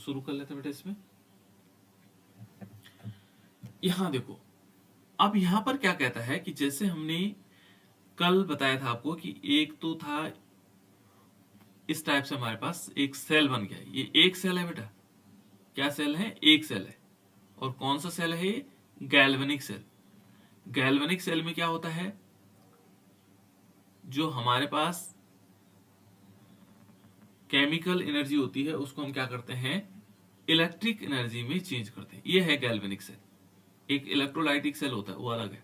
शुरू कर लेते हैं बेटा इसमें। यहां देखो, अब यहां पर क्या कहता है कि जैसे हमने कल बताया था आपको कि एक तो था इस टाइप से, हमारे पास एक सेल बन गया। ये एक सेल है बेटा, क्या सेल है? एक सेल है। और कौन सा सेल है ये? Galvanic cell. गैल्वेनिक सेल में क्या होता है, जो हमारे पास केमिकल एनर्जी होती है उसको हम क्या करते हैं? इलेक्ट्रिक एनर्जी में चेंज करते हैं। ये है गैल्वेनिक सेल। एक इलेक्ट्रोलाइटिक सेल होता है, वो अलग है,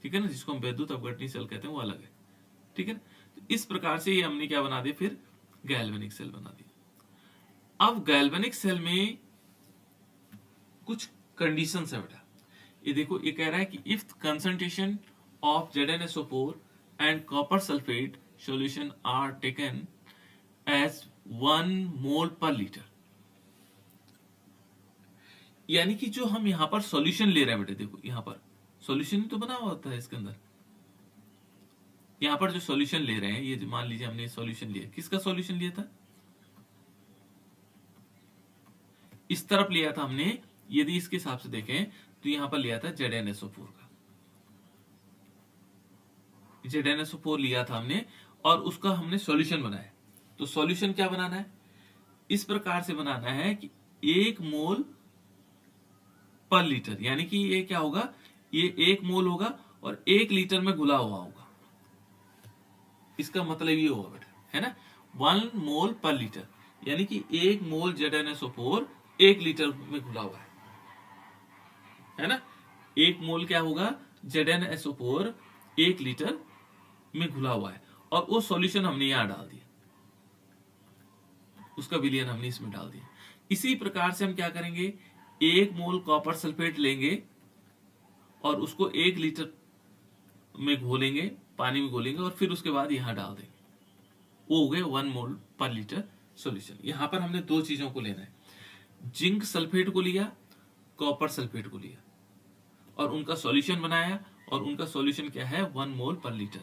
ठीक है ना, जिसको हम वैद्युत अपघटनी सेल कहते हैं, वो अलग है, ठीक है ना। तो इस प्रकार से ये हमने क्या बना दिया, फिर गैल्वेनिक सेल बना दिया। अब गैल्वेनिक सेल में कुछ कंडीशंस है बेटा। ये देखो, ये कह रहा है कि if concentration of ZnSO4 and copper sulphate solution are taken as 1 mole per litre, यानी कि जो हम यहां पर सॉल्यूशन ले रहे हैं बेटे, देखो यहां पर सॉल्यूशन तो बना हुआ होता है इसके अंदर। यहां पर जो सॉल्यूशन ले रहे हैं, ये मान लीजिए हमने सॉल्यूशन लिया, किसका सॉल्यूशन लिया था? इस तरफ लिया था हमने, यदि इसके हिसाब से देखें तो यहां पर लिया था ZnSO4 का। ZnSO4 लिया था हमने और उसका हमने सॉल्यूशन बनाया। तो सॉल्यूशन क्या बनाना है? इस प्रकार से बनाना है कि 1 मोल पर लीटर, यानी कि ये क्या होगा, ये 1 मोल होगा और 1 लीटर में घुला हुआ होगा। इसका मतलब ये होगा बेटा, है ना, 1 मोल पर लीटर, यानी कि 1 मोल ZnSO4 1 लीटर में घुला हुआ है ना। 1 मोल क्या होगा? ZnSO4 1 लीटर में घुला हुआ है, और वो सॉल्यूशन हमने यहां डाल दिया, उसका विलयन हमने इसमें डाल दिया। इसी प्रकार से हम क्या करेंगे, 1 मोल कॉपर सल्फेट लेंगे और उसको 1 लीटर में घोलेंगे, पानी में घोलेंगे, और फिर उसके बाद यहां डाल देंगे, वो हो गए 1 मोल पर लीटर सॉल्यूशन। यहां पर हमने दो चीजों को लेना है, जिंक सल्फेट को लिया, कॉपर सल्फेट को लिया, और उनका सॉल्यूशन बनाया, और उनका सॉल्यूशन क्या है? 1 मोल पर लीटर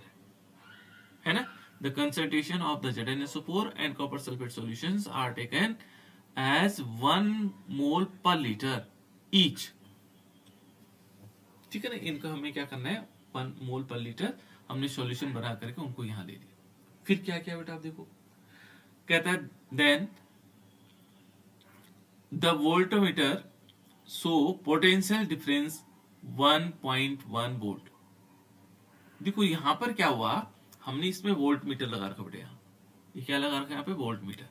है ना। The concentration of the ZnSO4 and copper sulphate solutions are taken as 1 mole per litre each, ठीक है ना। इनका हमें क्या करना है? 1 मोल पर लीटर हमने सॉल्यूशन बना करके उनको यहां ले लिया। फिर क्या किया बेटा, आप देखो, कहता है then the voltmeter so potential difference 1.1 volt. देखो यहां पर क्या हुआ, हमने इसमें वोल्ट मीटर लगा रखा बेटा, यहाँ ये क्या लगा रखा है? यहाँ पे वोल्ट मीटर।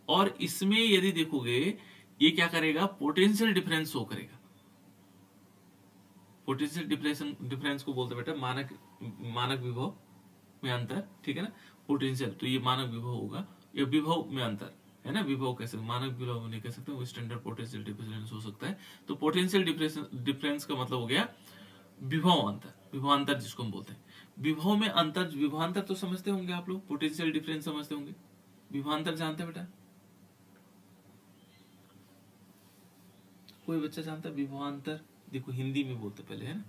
और इसमें यदि देखोगे, ये क्या करेगा? पोटेंशियल डिफरेंस शो करेगा। पोटेंशियल डिफरेंस को बोलते बेटा मानक विभव में अंतर, ठीक है ना। पोटेंशियल, तो ये मानक विभव होगा, ये विभव में अंतर है ना। विभव कैसे, मानक विभव नहीं कह सकते, वो स्टैंडर्ड पोटेंशियल डिफरेंस हो सकता है। तो पोटेंशियल डिफरेंस का मतलब हो गया विभव अंतर। विभवांतर जिसको हम बोलते हैं, विभव में अंतर। विभवांतर तो समझते होंगे आप लोग, पोटेंशियल डिफरेंस समझते होंगे, विभवांतर जानते हैं बेटा? कोई बच्चा जानता है विभवांतर? देखो हिंदी में बोलते पहले, है ना,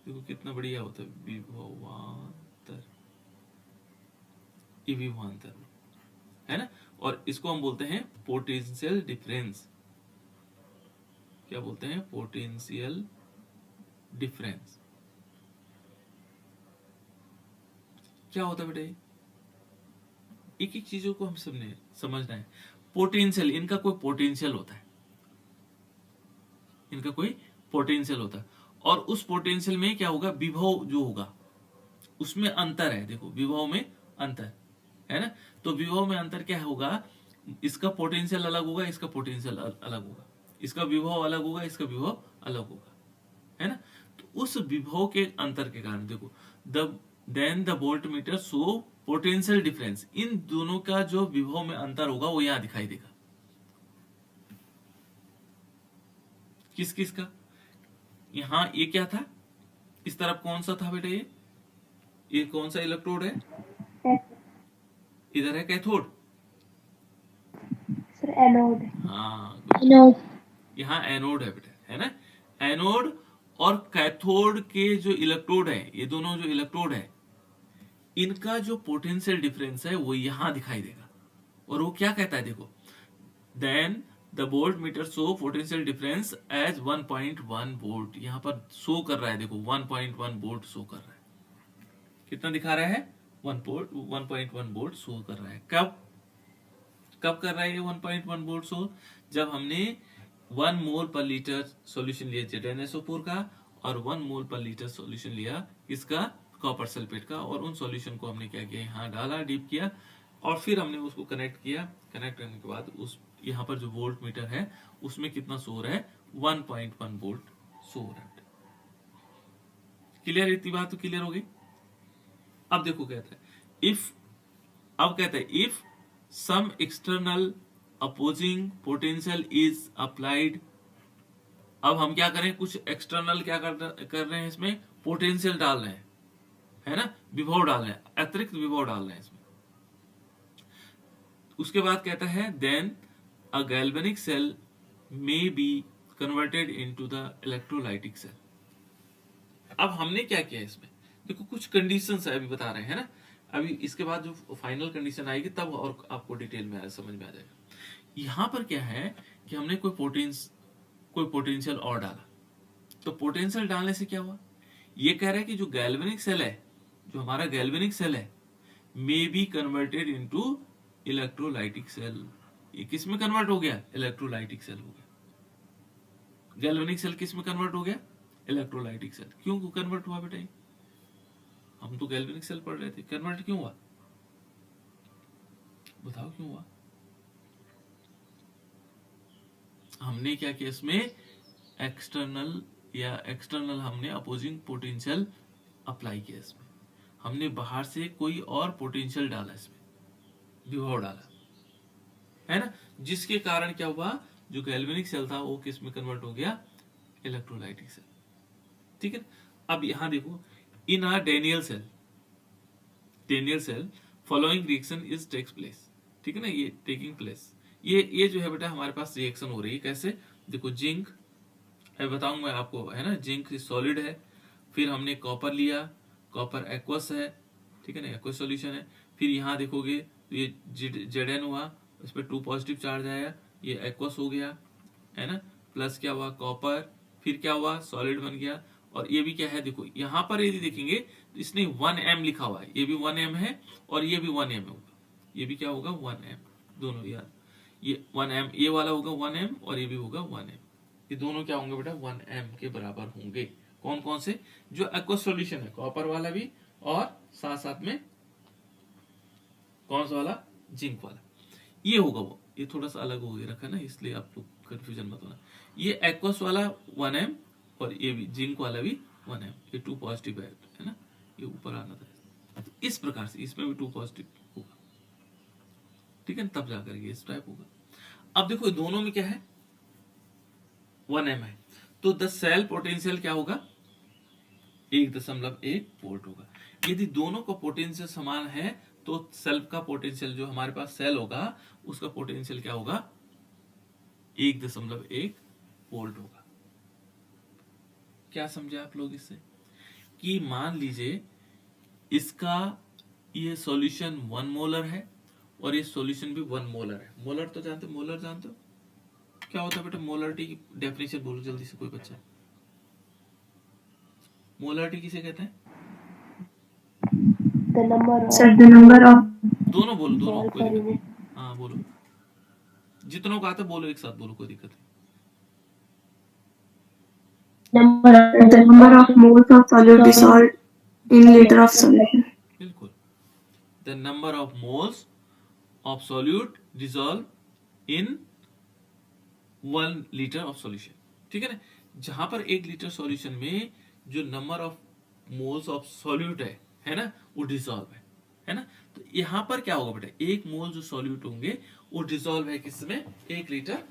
देखो कितना बढ़िया होता है विभवांतर, ये विभवांतर है ना। और इसको हम बोलते हैं पोटेंशियल डिफरेंस। क्या बोलते हैं? Potential difference. क्या होता है बेटा? एक एक चीजों को हम सबने समझना है। पोटेंशियल, इनका कोई पोटेंशियल होता है, इनका कोई पोटेंशियल होता है, और उस पोटेंशियल में क्या होगा? विभव जो होगा उसमें अंतर है। देखो विभव में अंतर है ना, तो विभव में अंतर क्या होगा? इसका पोटेंशियल अलग होगा, इसका पोटेंशियल अलग होगा, इसका विभव अलग होगा, इसका विभव अलग होगा, है ना। तो उस विभव के अंतर के कारण देखो, then the voltmeter show potential difference. इन दोनों का जो विभव में अंतर होगा वो यहां दिखाई देगा। किस किस का? यहां ये क्या था, इस तरफ कौन सा था बेटा? ये कौन सा इलेक्ट्रोड है? इधर है कैथोड, सर एनोड। हाँ, एनोड। यहाँ एनोड है बेटा, है ना। एनोड और कैथोड के जो इलेक्ट्रोड है, ये दोनों जो इलेक्ट्रोड है, इनका जो पोटेंशियल डिफरेंस है वो यहां दिखाई देगा। और वो क्या कहता है? देखो, then the volt meter show potential difference as 1.1 volt. यहाँ पर शो कर रहा है, देखो 1.1 वोल्ट शो कर रहा है। कितना दिखा रहा है? 1.1 वोल्ट शो कर रहा है। कब कब कर रहा है ये 1.1 वोल्ट शो? जब हमने 1 मोल पर लीटर सॉल्यूशन लिया ZnSO4 का और 1 मोल पर लीटर सॉल्यूशन लिया इसका, कॉपर सल्फेट का, और उन सॉल्यूशन को हमने क्या किया, यहाँ डाला, डीप किया, और फिर हमने उसको कनेक्ट किया। कनेक्ट करने के बाद उस यहाँ पर जो वोल्ट मीटर है उसमें कितना शो हो रहा है? 1.1 वोल्ट शो हो रहा है। क्लियर? इतनी बात तो क्लियर होगी। अब देखो कहता है if some external opposing potential is applied. अब हम क्या करें, कुछ एक्सटर्नल क्या कर रहे हैं, इसमें पोटेंशियल डाल रहे हैं, है ना, विभव डाल रहे हैं, अतिरिक्त विभव डाल रहे हैं इसमें। उसके बाद कहता है then a galvanic cell may be converted into the electrolytic cell. अब हमने क्या किया इसमें, देखो कुछ कंडीशंस है अभी बता रहे हैं ना, अभी इसके बाद जो फाइनल कंडीशन आएगी तब और आपको डिटेल में समझ में आ जाएगा। यहाँ पर क्या है कि हमने कोई पोटेंशियल और डाला, तो पोटेंशियल डालने से क्या हुआ, ये कह रहा है कि जो गैल्वेनिक सेल है, जो हमारा गैल्वेनिक सेल है, may be converted into electrolytic cell. ये किस में कन्वर्ट हो गया? इलेक्ट्रोलाइटिक सेल हो गया। गैल्वेनिक सेल किस में कन्वर्ट हो गया? Electrolytic cell. क्यों कन्वर्ट हुआ बेटा? हम तो गैल्वेनिक सेल पढ़ रहे थे, कन्वर्ट क्यों हुआ? बताओ क्यों हुआ? हमने क्या किया इसमें, एक्सटर्नल हमने अपोजिंग पोटेंशियल अप्लाई किया इसमें, हमने बाहर से कोई और पोटेंशियल डाला, इसमें विभव डाला, है ना, जिसके कारण क्या हुआ, जो गैल्वेनिक सेल था वो किस में कन्वर्ट हो गया? Electrolytic cell. ठीक है। अब यहां देखो, in are Daniell cell following reaction is takes place. ठीक है ना, ये टेकिंग प्लेस, ये जो है बेटा हमारे पास रिएक्शन हो रही है। कैसे? देखो जिंक, बताऊंगा मैं आपको, है ना, जिंक सॉलिड है, फिर हमने कॉपर लिया, कॉपर एक्वस है, ठीक है ना, एक्वस सॉल्यूशन है। फिर यहाँ देखोगे तो ये Zn हुआ, इस पर 2 पॉजिटिव चार्ज आया, ये एक्वस हो गया, है ना, प्लस क्या हुआ, कॉपर, फिर क्या हुआ, सॉलिड बन गया। और ये भी क्या है, देखो यहाँ पर यदि देखेंगे तो इसने 1m लिखा हुआ है, ये भी 1m है और ये भी 1m होगा, ये भी क्या होगा, 1m, दोनों यार, ये 1m, ये वाला होगा 1m और ये भी होगा 1m, ये दोनों क्या होंगे बेटा, 1m के बराबर होंगे। कौन कौन से? जो एक्वस सॉल्यूशन है, कॉपर वाला भी, और साथ साथ में कौन सा वाला, जिंक वाला, ये होगा वो। ये थोड़ा सा अलग हो गया रखा ना, इसलिए आप लोग कंफ्यूजन मत होना। ये एक्वस वाला 1m और ये भी जिंक वाला भी 1m, ये 2 पॉजिटिव है ना, ये ऊपर आना था। तो इस प्रकार से इसमें भी 2 पॉजिटिव होगा, ठीक है, तब जाकर ये इस टाइप होगा। अब देखो दोनों में क्या है, 1m है, तो द सेल पोटेंशियल क्या होगा, 1.1 वोल्ट होगा। यदि दोनों का पोटेंशियल समान है तो सेल्फ का पोटेंशियल, जो हमारे पास सेल होगा उसका पोटेंशियल क्या होगा, 1.1 वोल्ट होगा। क्या समझे आप लोग इससे? कि मान लीजिए इसका ये सॉल्यूशन 1 मोलर है और ये सॉल्यूशन भी 1 मोलर है। मोलर तो जानते हो, मोलर जानते हो क्या होता है बेटा? मोलरिटी की डेफिनेशन बोलो जल्दी से, कोई बच्चा। मोलरिटी किसे कहते हैं? The number of Sir, the number of दोनों बोलो, दोनों, mole कोई per दिक्कत। unit. हाँ बोलो, जितनों का आता बोलो, एक साथ बोलो, कोई दिक्कत नहीं। the number of moles of solute dissolved in liter of solution. बिल्कुल, the number of moles of solute dissolve in 1 litre of solution. ठीक है ना, जहां पर 1 लीटर सॉल्यूशन में जो number of moles of solute है ना, वो डिसॉल्व है ना। तो यहां पर क्या होगा बेटा, 1 मोल जो सॉल्यूट होंगे वो डिसॉल्व है किसमें, 1 लीटर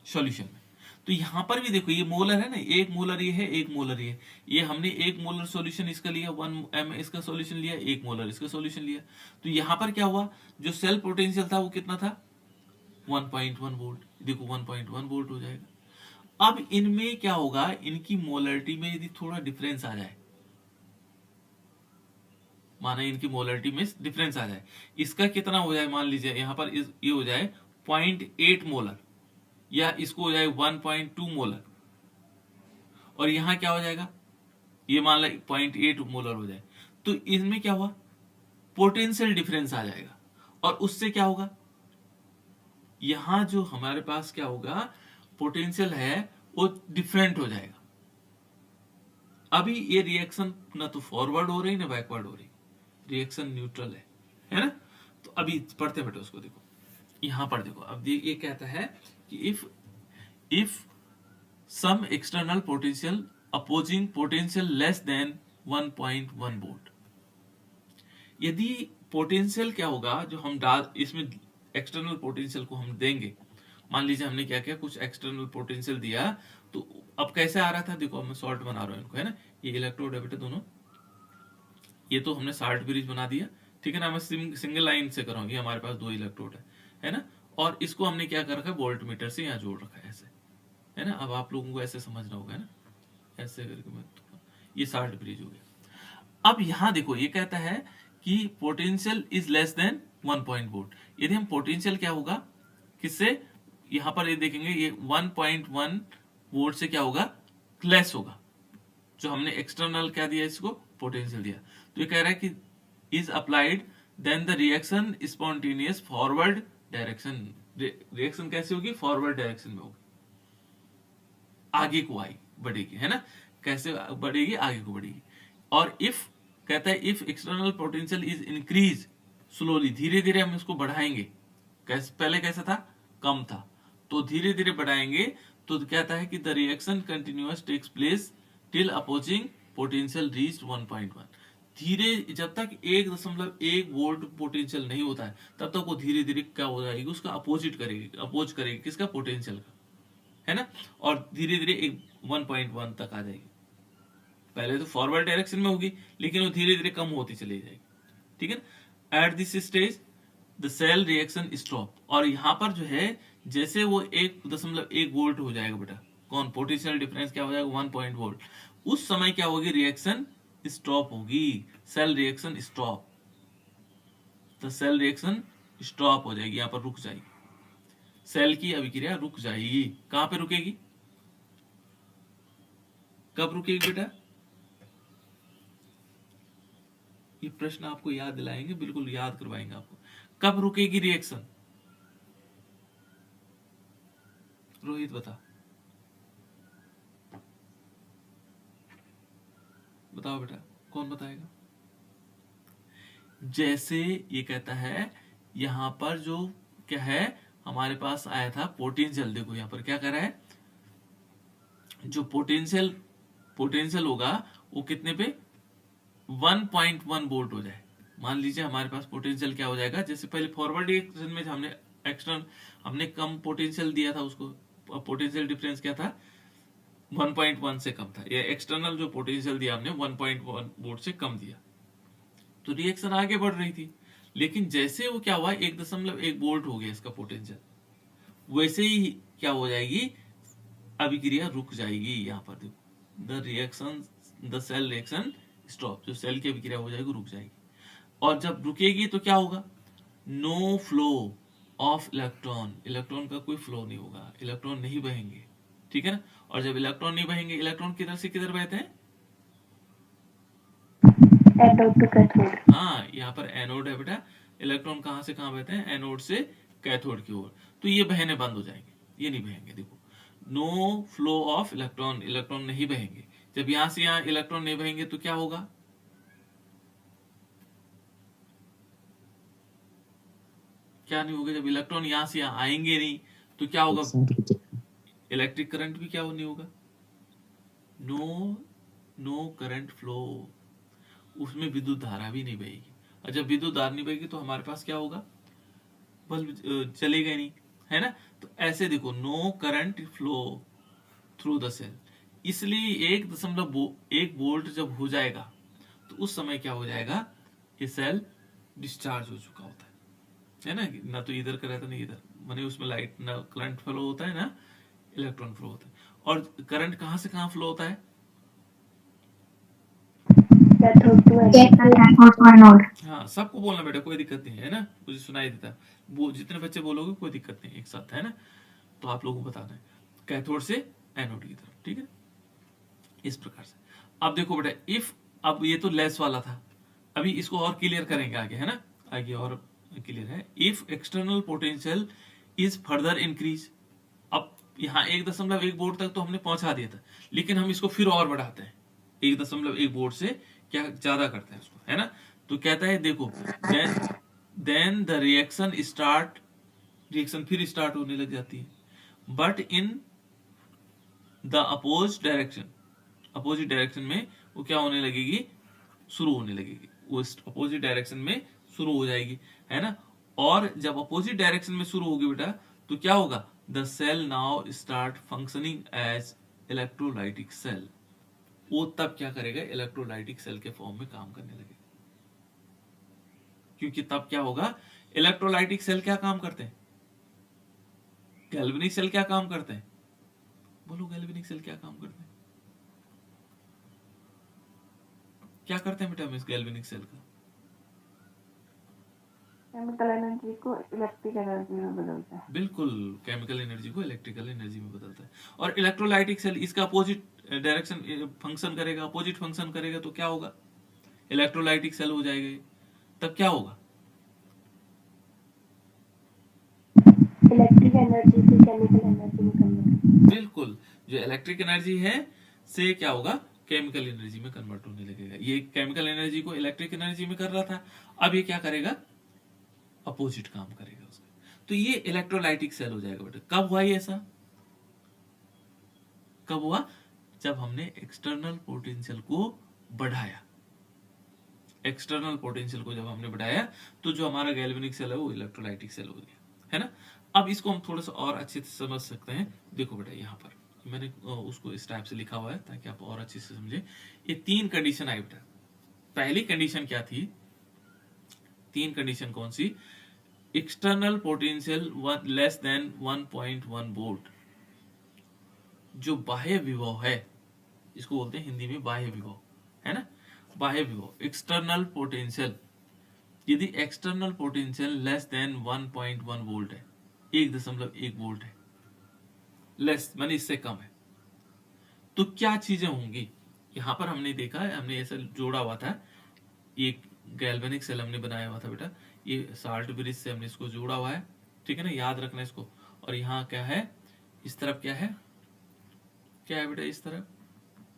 सॉल्यूशन में। तो यहां पर भी देखो ये मोलर है ना, 1 मोलर ये है, 1 मोलर ये, ये हमने 1 मोलर सॉल्यूशन इसका लिया, 1m इसका सॉल्यूशन लिया, 1 मोलर इसका सॉल्यूशन लिया। तो यहां पर क्या हुआ, जो सेल पोटेंशियल था वो कितना था, 1.1 वोल्ट। देखो 1.1 वोल्ट हो जाएगा। अब इनमें क्या होगा, इनकी मोलरिटी में यदि थोड़ा डिफरेंस आ जाए, माना इनकी मोलरिटी में डिफरेंस आ जाए, इसका कितना हो जाए, मान लीजिए यहां पर ये हो जाए 0.8 मोलर, या इसको हो जाए 1.2 मोलर, और यहां क्या हो जाएगा, ये मान लो 0.8 मोलर हो जाए, तो इसमें क्या हुआ, पोटेंशियल डिफरेंस आ जाएगा, और उससे क्या होगा, यहां जो हमारे पास क्या होगा, पोटेंशियल है वो डिफरेंट हो जाएगा। अभी ये रिएक्शन ना तो फॉरवर्ड हो रही ना बैकवर्ड हो रही, रिएक्शन न्यूट्रल है ना। तो अभी पढ़ते पढ़ते उसको देखो, यहां पर देखो, अब ये कहता है कि if some external potential opposing potential less than 1.1 volt, यदि पोटेंशियल क्या होगा जो हम डाल इसमें एक्सटर्नल पोटेंशियल को हम देंगे, मान लीजिए हमने क्या किया, कुछ एक्सटर्नल पोटेंशियल दिया, तो अब कैसे आ रहा था, देखो अब मैं सॉल्ट बना रहा हूं इनको, है ना, ये इलेक्ट्रोड है बेटा दोनों, ये तो हमने साल्ट ब्रिज बना दिया, ठीक है ना, मैं सिंगल लाइन से करूंगी, हमारे पास 2 इलेक्ट्रोड है ना, और इसको हमने क्या कर रखा है, वोल्ट मीटर से यहाँ जोड़ रखा है ऐसे, है ना। अब आप लोगों को ऐसे समझना होगा ना, ऐसे करके मैं, ये साल्ट ब्रिज हो गया। अब यहां देखो ये कहता है कि potential is less than 1 volt, यदि हम पोटेंशियल क्या होगा किससे, यहां पर ये देखेंगे ये 1.1 वोल्ट से क्या होगा, लेस होगा, जो हमने एक्सटर्नल क्या दिया इसको, पोटेंशियल दिया। तो ये कह रहा है कि is applied then the reaction spontaneous forward direction, reaction कैसे होगी, फॉरवर्ड डायरेक्शन में होगी, आगे को आई बढ़ेगी, है ना, कैसे बढ़ेगी, आगे को बढ़ेगी। और इफ कहता है if external potential is increase slowly, धीरे धीरे हम इसको बढ़ाएंगे, कैसे, पहले कैसा था, कम था, तो धीरे धीरे बढ़ाएंगे, तो कहता है कि the reaction continuous takes place till opposing potential reached 1.1, धीरे जब तक 1.1 वोल्ट पोटेंशियल नहीं होता है तब तक वो धीरे धीरे क्या हो जाएगी, उसका अपोजिट करेगी, अपोज करेगी किसका, पोटेंशियल का, है ना, और धीरे धीरे 1.1 तक आ जाएगी। पहले तो फॉरवर्ड डायरेक्शन में होगी, लेकिन वो धीरे धीरे कम होती चली जाएगी, ठीक है ना। At this stage the cell reaction stop, और यहां पर जो है जैसे वो 1.1 वोल्ट हो जाएगा बेटा, कौन, पोटेंशियल डिफरेंस क्या हो जाएगा, 1 वोल्ट, उस समय क्या होगी, रिएक्शन स्टॉप होगी, सेल रिएक्शन स्टॉप, तो सेल रिएक्शन स्टॉप हो जाएगी, यहां पर रुक जाएगी, सेल की अभिक्रिया रुक जाएगी। कहां पे रुकेगी, कब रुकेगी बेटा, ये प्रश्न आपको याद दिलाएंगे, बिल्कुल याद करवाएंगे आपको, कब रुकेगी रिएक्शन, रोहित बता, बताओ बेटा, कौन बताएगा। जैसे ये कहता है यहां पर जो क्या है हमारे पास आया था पोटेंशियल, देखो यहां पर क्या कर रहा है, जो पोटेंशियल होगा वो कितने पे, 1.1 वोल्ट हो जाए। मान लीजिए हमारे पास पोटेंशियल क्या हो जाएगा, जैसे पहले फॉरवर्ड डायरेक्शन में हमने कम पोटेंशियल दिया था उसको, पोटेंशियल डिफरेंस क्या था, 1.1 से कम था, या एक्सटर्नल जो पोटेंशियल दिया हमने 1.1 वोल्ट से कम दिया, तो रिएक्शन आगे बढ़ रही थी। लेकिन जैसे वो क्या हुआ, 1.1 वोल्ट हो गया इसका पोटेंशियल, वैसे ही क्या हो जाएगी, अभिक्रिया रुक जाएगी, यहां पर देखो द सेल रिएक्शन स्टॉप, जो सेल की अभिक्रिया हो जाएगी रुक जाएगी, और जब रुकेगी तो क्या होगा, no flow of electron, electron का कोई फ्लो नहीं होगा, इलेक्ट्रॉन नहीं बहेंगे, ठीक है ना। और जब इलेक्ट्रॉन नहीं बहेंगे, इलेक्ट्रॉन किधर से किधर बहते हैं, एनोड टू कैथोड, हाँ यहाँ पर एनोड है बेटा, इलेक्ट्रॉन कहां से कहां बहते हैं, एनोड से कैथोड की ओर, तो ये बहने बंद हो जाएंगे, ये नहीं बहेंगे, देखो no flow of electron, electron नहीं बहेंगे। जब यहां से यहां इलेक्ट्रॉन नहीं बहेंगे तो क्या होगा, क्या नहीं होगा, जब इलेक्ट्रॉन यहां से यहां आएंगे नहीं तो क्या होगा, इलेक्ट्रिक करंट भी क्या नहीं होगा, नो करंट फ्लो, उसमें विद्युत धारा भी नहीं बहेगी, और जब विद्युत धारा नहीं बहेगी तो हमारे पास क्या होगा, बल्ब चलेगा नहीं, है ना। तो ऐसे देखो no current flow through the cell, इसलिए 1.1 वोल्ट जब हो जाएगा तो उस समय क्या हो जाएगा, ये सेल डिस्चार्ज हो चुका होता है ना, ना तो इधर का रहता नहीं इधर, माने उसमें लाइट ना करंट फ्लो होता है ना इलेक्ट्रॉन फ्लो होता है। और करंट कहां से कहां फ्लो होता है, कैथोड टू एनोड। हाँ सबको बोलना बेटा, कोई दिक्कत नहीं है ना, मुझे सुनाई देता, वो जितने बच्चे बोलोगे कोई दिक्कत नहीं, एक साथ, है ना। तो आप लोगों को बताना है कैथोड से एनोड की तरफ, ठीक है, इस प्रकार से। अब देखो बेटा, इफ, अब ये तो लेस वाला था, अभी इसको और क्लियर करेंगे आगे, है ना, आगे और क्लियर है। If external potential is further increase, अब यहाँ 1.1 वोल्ट तक तो हमने पहुंचा दिया था, लेकिन हम इसको फिर और बढ़ाते हैं, 1.1 वोल्ट से क्या ज्यादा करते हैं उसको, है ना। तो कहता है देखो, देन द रिएक्शन फिर स्टार्ट होने लग जाती है, but in the opposite direction में वो क्या होने लगेगी, शुरू होने लगेगी, वो अपोजिट डायरेक्शन में शुरू हो जाएगी, है ना। और जब अपोजिट डायरेक्शन में शुरू होगी बेटा, तो क्या होगा, the cell now start functioning as electrolytic cell, वो तब क्या करेगा, इलेक्ट्रोलाइटिक सेल के फॉर्म में काम करने लगेगा। क्योंकि तब क्या होगा, इलेक्ट्रोलाइटिक सेल क्या काम करते हैं, गैल्वेनिक सेल क्या काम करते हैं, बोलो गैल्वेनिक सेल क्या काम करते हैं, क्या करते हैं बेटा हम इस गैल्वेनिक सेल का, केमिकल एनर्जी को इलेक्ट्रिक एनर्जी में बदलता है। बिल्कुल, केमिकल एनर्जी को इलेक्ट्रिकल एनर्जी में बदलता है। और इलेक्ट्रोलाइटिक सेल इसका अपोजिट डायरेक्शन फंक्शन करेगा, अपोजिट फंक्शन करेगा, तो क्या होगा, इलेक्ट्रोलाइटिक सेल हो जाएगा ये। तब क्या होगा, इलेक्ट्रिक एनर्जी से केमिकल एनर्जी में कन्वर्ट। बिल्कुल, जो इलेक्ट्रिक एनर्जी है से क्या होगा, केमिकल एनर्जी में कन्वर्ट होने लगेगा। ये केमिकल एनर्जी को इलेक्ट्रिक एनर्जी में कर रहा था, अब ये क्या करेगा, अपोजिट काम करेगा उसका, तो ये इलेक्ट्रोलाइटिक सेल हो जाएगा बेटा। कब हुआ ये ऐसा, कब हुआ, जब हमने एक्सटर्नल पोटेंशियल को बढ़ाया, एक्सटर्नल पोटेंशियल को जब हमने बढ़ाया, तो जो हमारा गैल्वेनिक सेल है वो इलेक्ट्रोलाइटिक सेल हो गया, है ना। अब इसको हम थोड़ा सा और अच्छे से समझ सकते हैं। देखो बेटा, यहाँ पर मैंने उसको इस टाइप से लिखा हुआ है ताकि आप और अच्छे से समझे। ये 3 कंडीशन आई बेटा। पहली कंडीशन क्या थी, 3 कंडीशन कौन सी, external potential less than 1.1 volt, जो बाह्य विभव है, इसको बोलते हैं हिंदी में बाह्य विभव, है ना, बाह्य विभव, एक्सटर्नल पोटेंशियल, यदि external potential less than 1.1 volt है, 1.1 वोल्ट है, लेस माने इससे कम है, तो क्या चीजें होंगी। यहां पर हमने देखा है, हमने ऐसा जोड़ा हुआ था, एक गैल्वेनिक सेल हमने बनाया हुआ था बेटा, ये साल्ट ब्रिज से हमने इसको जोड़ा हुआ है, ठीक है ना, याद रखना इसको। और यहाँ क्या है, इस तरफ क्या है, क्या है बेटा, इस तरफ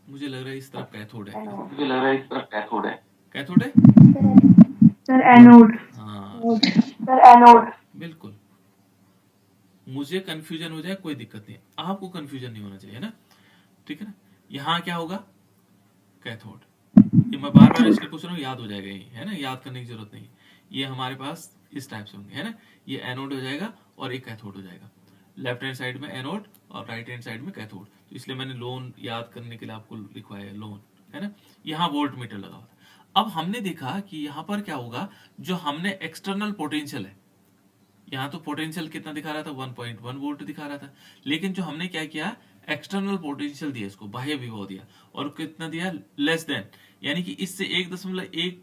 मुझे लग रहा है इस तरफ कैथोड है, मुझे लग रहा है इस तरफ कैथोड है, कैथोड है, सर एनोड। हाँ सर एनोड। बिल्कुल। मुझे कंफ्यूजन हो जाए कोई दिक्कत नहीं, आपको कंफ्यूजन नहीं होना चाहिए ना, ठीक है ना। यहाँ क्या होगा, कैथोड, ये मैं बार बार इसलिए पूछ रहा हूँ, याद हो जाएगा ये, है ना, याद करने की जरूरत नहीं। ये हमारे पास इस टाइप से होंगे, है ना, ये एनोड हो जाएगा और एक कैथोड हो जाएगा, लेफ्ट हैंड साइड में एनोड और राइट हैंड साइड में कैथोड, तो इसलिए मैंने लोन याद करने के लिए आपको लिखवाया लोन, है ना। यहाँ वोल्ट मीटर लगा हुआ था। अब हमने देखा कि यहाँ पर क्या होगा, जो हमने एक्सटर्नल पोटेंशियल है, यहाँ तो पोटेंशियल कितना दिखा रहा था, 1.1 वोल्ट दिखा रहा था, लेकिन जो हमने क्या किया, एक्सटर्नल पोटेंशियल दिया, इसको बाह्य विभव दिया, और कितना दिया, लेस देन, यानी कि इससे 1.1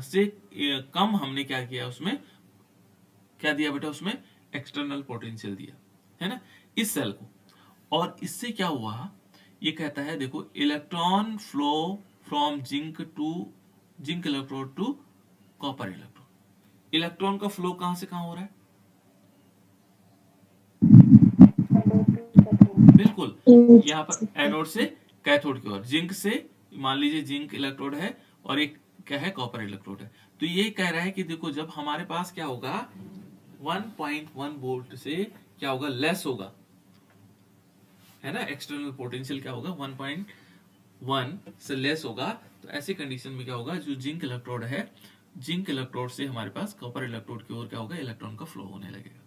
से कम हमने क्या किया, उसमें क्या दिया बेटा, उसमें एक्सटर्नल पोटेंशियल दिया, है ना, इस सेल को। और इससे क्या हुआ, ये कहता है देखो, electron flow from zinc electrode to copper electrode. Electron का फ्लो कहां से कहां हो रहा है, बिल्कुल, यहाँ पर एनोड से कैथोड की ओर, जिंक से, मान लीजिए जिंक इलेक्ट्रोड है और एक क्या है, कॉपर इलेक्ट्रोड है। तो ये कह रहा है कि देखो, जब हमारे पास क्या होगा, 1.1 वोल्ट से क्या होगा, लेस होगा, है ना, एक्सटर्नल पोटेंशियल क्या होगा, 1.1 से लेस होगा, तो ऐसी कंडीशन में क्या होगा, जो जिंक इलेक्ट्रोड है, जिंक इलेक्ट्रोड से हमारे पास कॉपर इलेक्ट्रोड की ओर क्या होगा, इलेक्ट्रॉन का फ्लो होने लगेगा,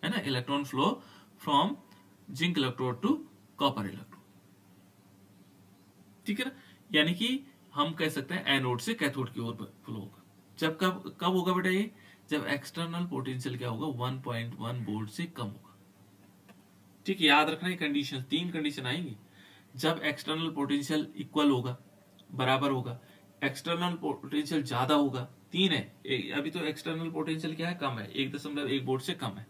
है ना, electron flow from zinc electrode to copper electrode, ठीक है ना। यानी कि हम कह सकते हैं एनोड से कैथोड की ओर फ्लो होगा। जब कब होगा बेटा ये, जब एक्सटर्नल पोटेंशियल क्या होगा, 1.1 वोल्ट से कम होगा, ठीक है। याद रखना, कंडीशन 3 कंडीशन आएंगी। जब एक्सटर्नल पोटेंशियल इक्वल होगा, बराबर होगा, एक्सटर्नल पोटेंशियल ज्यादा होगा, 3 है, अभी तो एक्सटर्नल पोटेंशियल क्या है, कम है, 1.1 वोल्ट से कम है।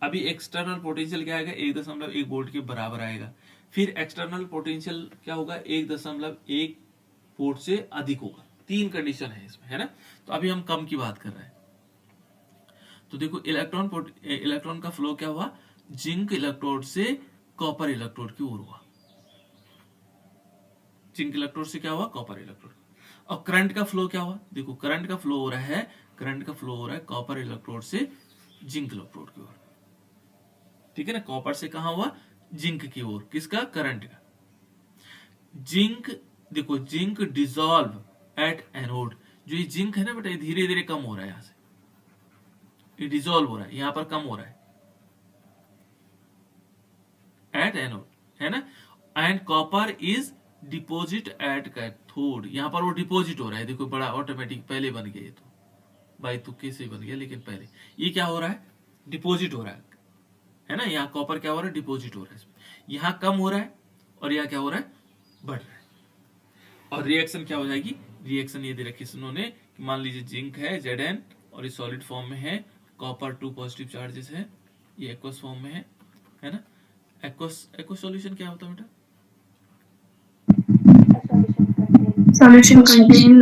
अभी एक्सटर्नल पोटेंशियल क्या आएगा, 1.1 वोल्ट के बराबर आएगा। फिर एक्सटर्नल पोटेंशियल क्या होगा, 1.1 वोल्ट से अधिक होगा। 3 कंडीशन है इसमें, है ना। तो अभी हम कम की बात कर रहे हैं। तो देखो इलेक्ट्रॉन का फ्लो क्या हुआ, जिंक इलेक्ट्रोड से कॉपर इलेक्ट्रोड की ओर हुआ। जिंक इलेक्ट्रोड से क्या हुआ, कॉपर इलेक्ट्रोड। और करंट का फ्लो क्या हुआ, देखो करंट का फ्लो हो रहा है कॉपर इलेक्ट्रोड से जिंक इलेक्ट्रोड की ओर। ठीक है ना, कॉपर से कहा हुआ, जिंक की ओर, किसका, करंट का। जिंक, देखो जिंक डिसॉल्व एट एनोड। जो ये जिंक है ना बेटा, ये धीरे धीरे कम हो रहा है, यहां से ये डिसॉल्व हो रहा है, यहां पर कम हो रहा है एट एनोड, है ना। And copper is deposit at cathode. यहां पर वो डिपोजिट हो रहा है, देखो बड़ा ऑटोमेटिक पहले बन गया, ये तो बाई तुक्के से बन गया, लेकिन पहले ये क्या हो रहा है, डिपोजिट हो रहा है ना। यहाँ कॉपर क्या हो रहा है, डिपोजिट हो रहा है इसमें। यहाँ कम हो रहा है और यहाँ क्या हो रहा है, बढ़ रहा है। और रिएक्शन क्या हो जाएगी, रिएक्शन ये दे रखी है उन्होंने कि मान लीजिए जिंक है Zn और ये सॉलिड फॉर्म में है, कॉपर 2 पॉजिटिव चार्जेस है, ये एक्वस फॉर्म में है ना। एक्वस सॉल्यूशन क्या होता है बेटा, Solution contain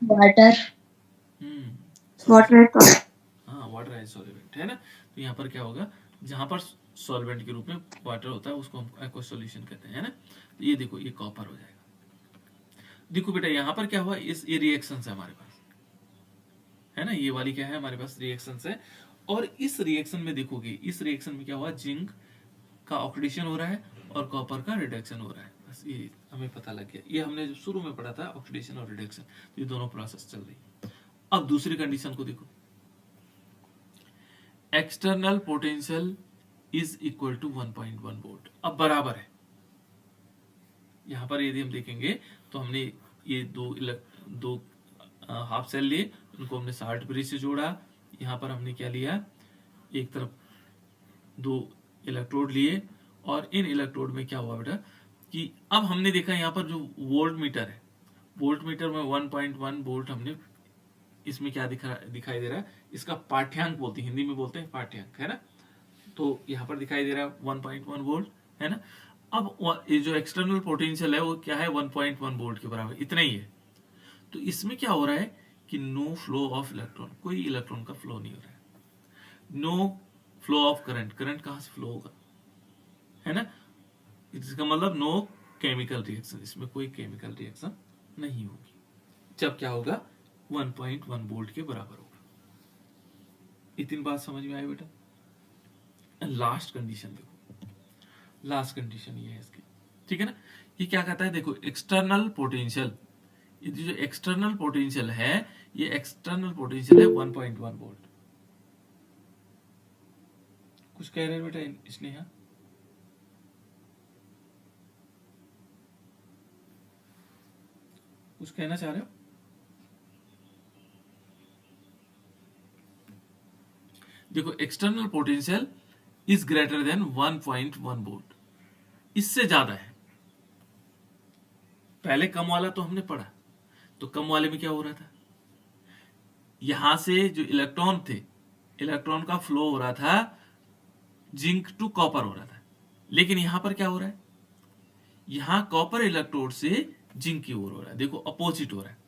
water. water and हाँ वाटर एज सॉल्वेंट, है ना। तो यहाँ पर क्या होगा, जहां पर सॉल्वेंट के रूप में वाटर होता है उसको हम एक्वस सॉल्यूशन कहते हैं, है ना। तो ये देखो ये कॉपर हो जाएगा। देखो बेटा यहाँ पर क्या हुआ, ये रिएक्शंस है हमारे पास, है ना। ये वाली क्या है हमारे पास, रिएक्शंस है। और इस रिएक्शन में देखोगे, इस रिएक्शन में क्या हुआ, जिंक का ऑक्सीडेशन हो रहा है और कॉपर का रिडक्शन हो रहा है। बस ये हमें पता लग गया, ये हमने जो शुरू में पढ़ा था ऑक्सीडेशन और रिडक्शन, तो ये दोनों प्रोसेस चल रही है। अब दूसरी कंडीशन को देखो, external potential is equal to 1.1 volt. अब बराबर है, यहां पर यदि हम देखेंगे तो हमने ये दो हाफ सेल लिए, उनको हमने शार्ट ब्रिज से जोड़ा। यहां पर हमने क्या लिया, एक तरफ 2 इलेक्ट्रोड लिए, और इन इलेक्ट्रोड में क्या हुआ बेटा कि अब हमने देखा यहाँ पर जो वोल्ट मीटर है, वोल्ट मीटर में 1.1 वोल्ट हमने, इसमें क्या दिखाई दे रहा है, इसका पाठ्यांक बोलते हैं, हिंदी में बोलते हैं पाठ्यांक, है ना। तो यहाँ पर दिखाई दे रहा है 1.1 वोल्ट, है ना। अब ये जो एक्सटर्नल पोटेंशियल है वो क्या है, 1.1 वोल्ट के बराबर, इतना ही है। तो इसमें क्या हो रहा है कि नो फ्लो ऑफ इलेक्ट्रॉन, कोई इलेक्ट्रॉन का फ्लो नहीं हो रहा है। No flow of current, current कहां से फ्लो होगा, है ना। इसका मतलब नो केमिकल रिएक्शन, इसमें कोई केमिकल रिएक्शन नहीं होगी। जब क्या होगा, 1.1 वोल्ट के बराबर होगा। इतनी बात समझ में आई बेटा। लास्ट कंडीशन देखो, लास्ट कंडीशन ये है इसकी, ठीक है ना। ये क्या कहता है, देखो एक्सटर्नल पोटेंशियल, ये जो एक्सटर्नल पोटेंशियल है, ये एक्सटर्नल पोटेंशियल है 1.1 वोल्ट। कुछ कह रहे हैं बेटा स्नेहा, कुछ कहना चाह रहे हो। देखो external potential is greater than 1.1 volt, इससे ज्यादा है। पहले कम वाला तो हमने पढ़ा, तो कम वाले में क्या हो रहा था, यहां से जो इलेक्ट्रॉन थे, इलेक्ट्रॉन का फ्लो हो रहा था जिंक टू कॉपर हो रहा था, लेकिन यहां पर क्या हो रहा है, यहां कॉपर इलेक्ट्रोड से जिंक की ओर हो रहा है, देखो अपोजिट हो रहा है।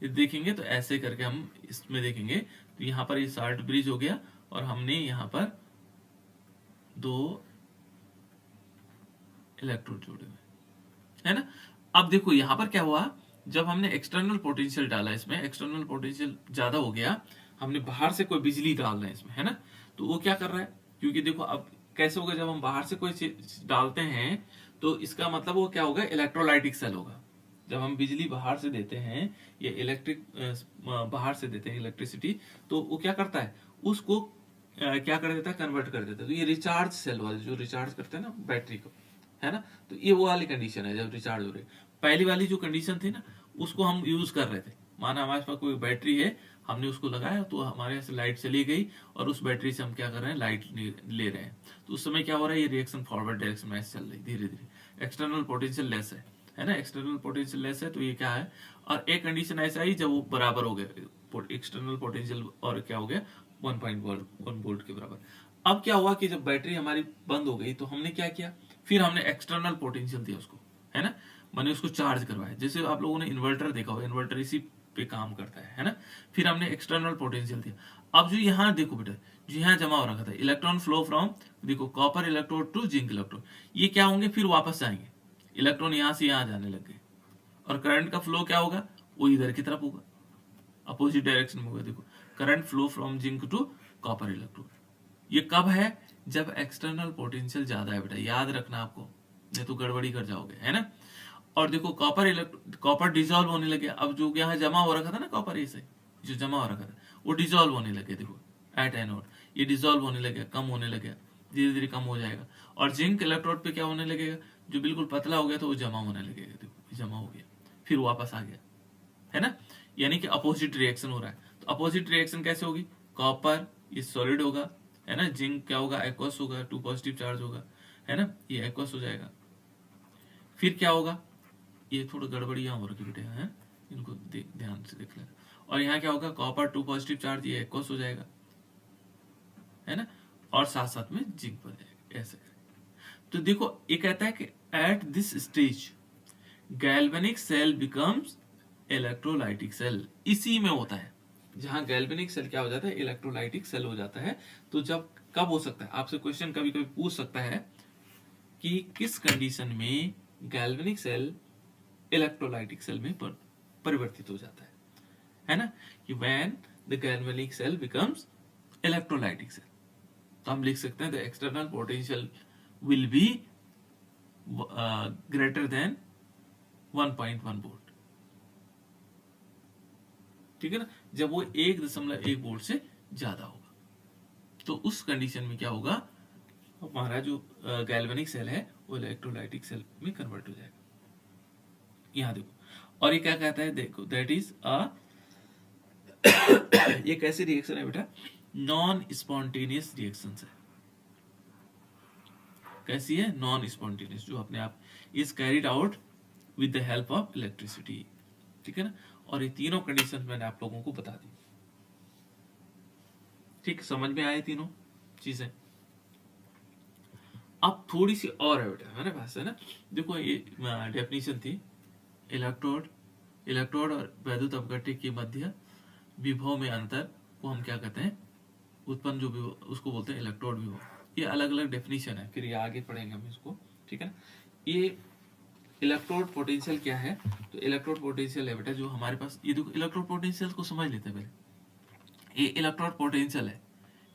ये देखेंगे तो ऐसे करके हम इसमें देखेंगे तो यहां पर ये शार्ट ब्रिज हो गया, और हमने यहां पर 2 इलेक्ट्रोड जोड़े हुए, है ना। अब देखो यहां पर क्या हुआ, जब हमने एक्सटर्नल पोटेंशियल डाला, इसमें एक्सटर्नल पोटेंशियल ज्यादा हो गया, हमने बाहर से कोई बिजली डाल रहे हैं इसमें, है ना। तो वो क्या कर रहा है, क्योंकि देखो अब कैसे होगा, जब हम बाहर से कोई चीज डालते हैं तो इसका मतलब वो क्या होगा, इलेक्ट्रोलाइटिक सेल होगा। जब हम बिजली बाहर से देते हैं, ये इलेक्ट्रिक बाहर से देते हैं इलेक्ट्रिसिटी, तो वो क्या करता है, उसको क्या कर देता है, कन्वर्ट कर देता है। तो ये रिचार्ज सेल वाले जो रिचार्ज करते हैं ना बैटरी को, है ना। तो ये वो वाली कंडीशन है जब रिचार्ज हो रही है। पहली वाली जो कंडीशन थी ना, उसको हम यूज कर रहे थे, माना हमारे पास कोई बैटरी है, हमने उसको लगाया तो हमारे यहाँ से लाइट चली गई, और उस बैटरी से हम क्या कर रहे हैं, लाइट ले रहे हैं। तो उस समय क्या हो रहा है, ये रिएक्शन फॉरवर्ड डायरेक्शन में चल रही धीरे धीरे। एक्सटर्नल पोटेंशियल लेस है ना, एक्सटर्नल पोटेंशियल लेस है, तो ये क्या है। और एक कंडीशन ऐसा आई जब वो बराबर हो गया, एक्सटर्नल पोटेंशियल और क्या हो गया, 1.1 वोल्ट के बराबर। अब क्या हुआ कि जब बैटरी हमारी बंद हो गई तो हमने क्या किया, फिर हमने एक्सटर्नल पोटेंशियल दिया उसको, है ना, मैंने उसको चार्ज करवाया। जैसे आप लोगों ने इन्वर्टर देखा होगा, इन्वर्टर इसी पे काम करता है ना। फिर हमने एक्सटर्नल पोटेंशियल दिया। अब जो यहाँ देखो बेटा, जो यहाँ जमा हो रखा था इलेक्ट्रॉन फ्लो फ्रॉम, देखो copper electrode to zinc electrode, ये क्या होंगे, फिर वापस जाएंगे, इलेक्ट्रॉन यहाँ से यहाँ जाने लग गए, और करंट का फ्लो क्या होगा, वो इधर की तरफ होगा, अपोजिट डायरेक्शन में होगा। देखो current flow from zinc to copper electrode. ये कब है, जब एक्सटर्नल पोटेंशियल ज्यादा है बेटा, याद रखना आपको, नहीं तो गड़बड़ी कर जाओगे, है ना। और देखो कॉपर डिजोल्व होने लगे। अब जो यहाँ जमा हो रखा था ना कॉपर, ऐसे जो जमा हो रखा था वो डिजोल्व होने लगे। देखो एट एनोड ये डिजोल्व होने लगे, कम होने लगे, धीरे धीरे कम हो जाएगा। और जिंक इलेक्ट्रोड पे क्या होने लगेगा, जो बिल्कुल पतला हो गया था वो जमा होने लगेगा। देखो जमा हो गया, फिर वापस आ गया, है ना। यानी कि अपोजिट रिएक्शन हो रहा है। तो अपोजिट रिएक्शन कैसे होगी, कॉपर ये सॉलिड होगा, है ना, जिंक क्या होगा, एक्वस होगा, 2 पॉजिटिव चार्ज होगा, है ना, ये एक्वस हो जाएगा। फिर क्या होगा, ये थोड़ा गड़बड़ी यहाँ हो रखी बेटे, है, इनको ध्यान से देख लेना। और यहाँ क्या होगा, कॉपर 2 पॉजिटिव चार्ज, ये एक्वस हो जाएगा, है ना, और साथ साथ में जिंक बन जाएगा, ऐसे। तो देखो ये कहता है कि at this stage galvanic cell becomes electrolytic cell. इसी में होता है जहां गैल्वेनिक सेल क्या हो जाता है, इलेक्ट्रोलाइटिक सेल हो जाता है। तो जब कब हो सकता है, आपसे क्वेश्चन कभी कभी पूछ सकता है कि किस कंडीशन में गैल्वेनिक सेल इलेक्ट्रोलाइटिक सेल में परिवर्तित हो जाता है ना, कि when the galvanic cell becomes electrolytic cell. तो हम लिख सकते हैं the external potential will be greater than 1.1 volt, ठीक है ना, जब वो 1.1 वोल्ट से ज्यादा होगा। तो उस कंडीशन में क्या होगा, हमारा जो गैल्वेनिक सेल है वो इलेक्ट्रोलाइटिक सेल में कन्वर्ट हो जाएगा। यहां देखो, और ये क्या कहता है, देखो दैट इज अ ये कैसी रिएक्शन है बेटा, नॉन स्पॉन्टेनियस रिएक्शन है। कैसी है, नॉन स्पॉन्टेनियस, जो अपने आप is carried out with the help of electricity, ठीक है ना। और ये तीनों कंडीशन मैंने आप लोगों को बता दी, ठीक, समझ में आए तीनों चीजें। अब थोड़ी सी और है बेटा हमारे पास, है ना। देखो ये डेफिनेशन थी, इलेक्ट्रोड और वैद्युत अपघट्य के मध्य विभव में अंतर को हम क्या कहते हैं, उत्पन्न जो विभव उसको बोलते हैं इलेक्ट्रोड विभव। ये अलग अलग डेफिनेशन है, फिर ये आगे पढ़ेंगे हम इसको, ठीक है ना। ये इलेक्ट्रोड पोटेंशियल क्या है, तो इलेक्ट्रोड पोटेंशियल है बेटा जो हमारे पास, ये देखो इलेक्ट्रोड पोटेंशियल को समझ लेते हैं पहले। ये इलेक्ट्रोड पोटेंशियल है,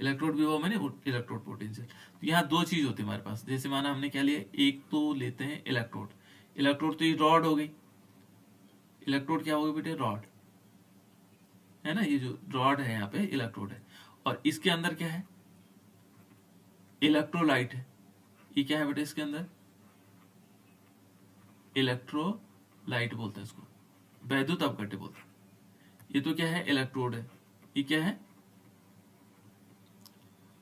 इलेक्ट्रोड विभव मैंने इलेक्ट्रोड पोटेंशियल। तो यहाँ दो चीज होती है हमारे पास, जैसे माना हमने क्या लिया, एक तो लेते हैं इलेक्ट्रोड, इलेक्ट्रोड तो ये रॉड हो गई, इलेक्ट्रोड क्या हो गई बेटे, रॉड, है ना, ये जो रॉड है यहाँ पे इलेक्ट्रोड है, और इसके अंदर क्या है, इलेक्ट्रोलाइट है। ये क्या है बेटे, इसके अंदर इलेक्ट्रोलाइट बोलते हैं इसको, वैद्युत अपघट्य बोलते हैं। ये तो क्या है, इलेक्ट्रोड है, ये क्या है,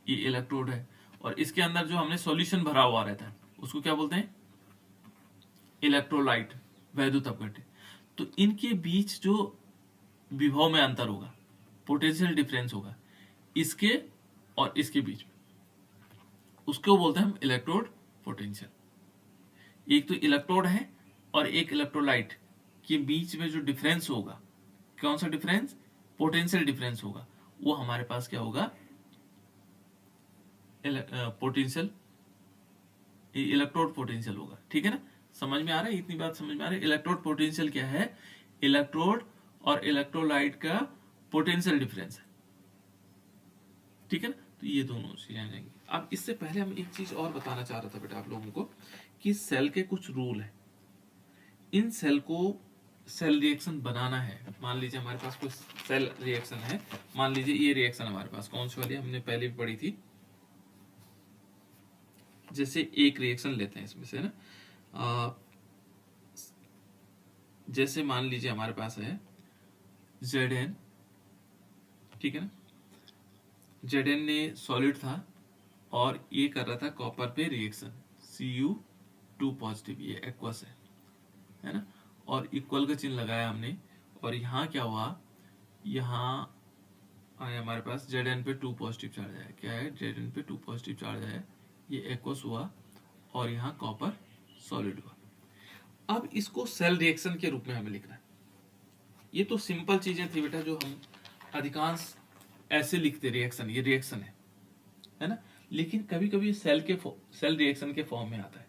ये इलेक्ट्रोड है, और इसके अंदर जो हमने सॉल्यूशन भरा हुआ रहता है उसको क्या बोलते हैं, इलेक्ट्रोलाइट, वैद्युत अपघट्य। तो इनके बीच जो विभव में अंतर होगा, पोटेंशियल डिफरेंस होगा इसके और इसके बीच में, उसको बोलते हैं हम इलेक्ट्रोड पोटेंशियल। एक तो इलेक्ट्रोड है और एक इलेक्ट्रोलाइट के बीच में जो डिफरेंस होगा, कौन सा डिफरेंस, पोटेंशियल डिफरेंस होगा, वो हमारे पास क्या होगा, पोटेंशियल, इलेक्ट्रोड पोटेंशियल होगा, ठीक है ना। समझ में आ रहा है, इतनी बात समझ में आ रही है। इलेक्ट्रोड पोटेंशियल क्या है, इलेक्ट्रोड और इलेक्ट्रोलाइट का पोटेंशियल डिफरेंस है, ठीक है ना। तो ये दोनों चीजें आ जाएंगी। अब इससे पहले हम एक चीज और बताना चाह रहा था बेटा आप लोगों को, कि सेल के कुछ रूल है, इन सेल को सेल रिएक्शन बनाना है। मान लीजिए हमारे पास कोई सेल रिएक्शन है, मान लीजिए ये रिएक्शन हमारे पास कौन सी वाली हमने पहले भी पढ़ी थी, जैसे एक रिएक्शन लेते हैं इसमें से ना, जैसे मान लीजिए हमारे पास है Zn, ठीक है ना, Zn ने सॉलिड था और ये कर रहा था कॉपर पे रिएक्शन, Cu2 पॉजिटिव, ये एक्वस है ना, और इक्वल का चिन्ह लगाया हमने, और यहाँ क्या हुआ, यहाँ आया हमारे पास Zn पे 2 पॉजिटिव चार्ज आया। क्या है? Zn पे 2 पॉजिटिव चार्ज आया, ये एक्वस हुआ और यहाँ कॉपर सॉलिड हुआ। अब इसको सेल रिएक्शन के रूप में हमें लिखना है। ये तो सिंपल चीजें थी बेटा जो हम अधिकांश ऐसे लिखते, रिएक्शन, ये रिएक्शन है ना। लेकिन कभी कभी सेल रिएक्शन के फॉर्म में आता है,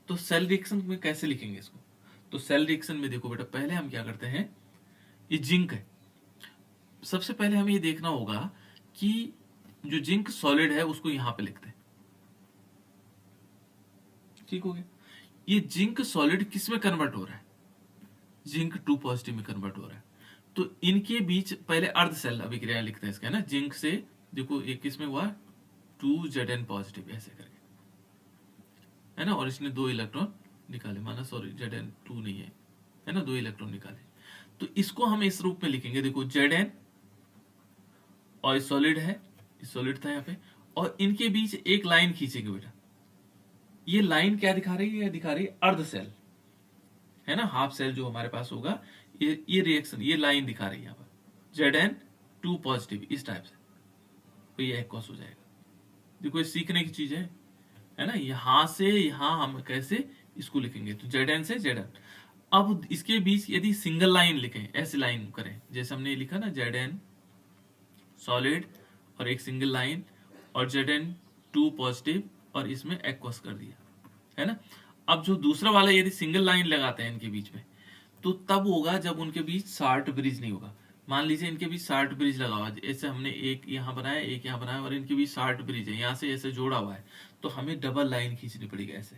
तो सेल रिएक्शन में कैसे लिखेंगे इसको? तो सेल रिएक्शन में देखो बेटा, पहले हम क्या करते हैं, ये जिंक है, सबसे पहले हमें ये देखना होगा कि जो जिंक सॉलिड है उसको यहां पे लिखते हैं। ठीक हो गया। ये जिंक सॉलिड किस में कन्वर्ट हो रहा है? जिंक 2 पॉजिटिव में कन्वर्ट हो रहा है। तो इनके बीच पहले अर्ध सेल अभिक्रिया लिखते हैं इसका, है ना। जिंक से देखो एक किस में हुआ, 2Zn पॉजिटिव, ऐसे करके, है ना। और इसने 2 इलेक्ट्रॉन निकाले, माना सॉरी Zn 2 नहीं है ना, 2 इलेक्ट्रॉन निकाले। तो इसको हम इस रूप में लिखेंगे, देखो Zn और सॉलिड है, सॉलिड था यहाँ पे, और इनके बीच एक लाइन खींचेंगे बेटा। ये लाइन क्या दिखा रही है? दिखा रही है अर्ध सेल, है ना, हाफ सेल जो हमारे पास होगा, ये रिएक्शन, ये लाइन दिखा रही है यहाँ पर, Zn 2 पॉजिटिव, इस टाइप से, तो ये एक्वस हो जाएगा। देखो ये सीखने की चीज है ना। यहां से यहां हम कैसे इसको लिखेंगे, तो Zn से Zn। अब इसके बीच यदि सिंगल लाइन लिखें, ऐसी लाइन करें जैसे हमने लिखा ना, Zn सॉलिड और एक सिंगल लाइन, और Zn 2 पॉजिटिव और इसमें एक्वस कर दिया, है ना। अब जो दूसरा वाला यदि सिंगल लाइन लगाते हैं इनके बीच में, तो तब होगा जब उनके बीच शार्ट ब्रिज नहीं होगा। मान लीजिए इनके बीच शार्ट ब्रिज लगा हुआ है, ऐसे हमने एक यहाँ बनाया, एक यहाँ बनाया, और इनके बीच शार्ट ब्रिज है, यहाँ से ऐसे जोड़ा हुआ है, तो हमें डबल लाइन खींचनी पड़ेगी। ऐसे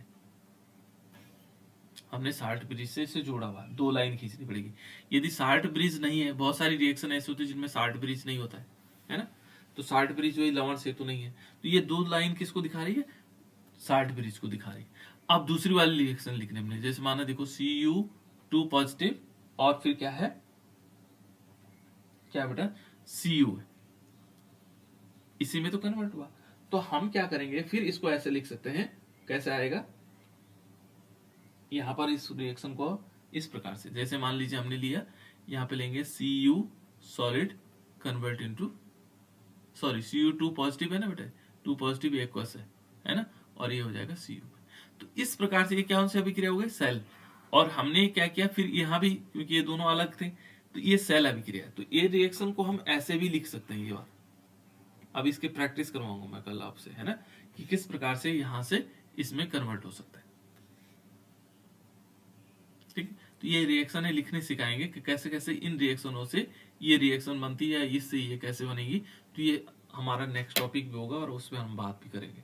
हमने शार्ट ब्रिज से इसे जोड़ा हुआ है, 2 लाइन खींचनी पड़ेगी। यदि शार्ट ब्रिज नहीं है, बहुत सारी रिएक्शन ऐसे होती है जिनमें शार्ट ब्रिज नहीं होता है ना। तो शार्ट ब्रिज वही लवण सेतु नहीं है, तो ये 2 लाइन किसको दिखा रही है? शार्ट ब्रिज को दिखा रही है। अब दूसरी वाली रिएक्शन लिखने में, जैसे माना देखो Cu2 पॉजिटिव और फिर क्या है, क्या बेटा, Cu है, इसी में तो कन्वर्ट हुआ। तो हम क्या करेंगे, फिर इसको ऐसे लिख सकते हैं, कैसे आएगा, यहां पर इस रिएक्शन को इस प्रकार से, जैसे मान लीजिए हमने लिया, यहां पे लेंगे Cu solid convert into, sorry Cu2 positive है ना बेटा, 2 पॉजिटिव एक्वस है ना, और ये हो जाएगा Cu। तो इस प्रकार से ये क्या उनसे अभिक्रिया हो गई, सेल। और हमने क्या किया फिर यहाँ भी, क्योंकि ये दोनों अलग थे, तो ये सेल अभिक्रिया। तो ये रिएक्शन को हम ऐसे भी लिख सकते हैं, ये बात अब इसकी प्रैक्टिस करवाऊंगा मैं कल आपसे, है ना, कि किस प्रकार से यहां से इसमें कन्वर्ट हो सकता है। ठीक, तो ये रिएक्शन है लिखने सिखाएंगे कि कैसे कैसे इन रिएक्शनों से ये रिएक्शन बनती है, इससे ये कैसे बनेगी। तो ये हमारा नेक्स्ट टॉपिक भी होगा और उस पर हम बात भी करेंगे।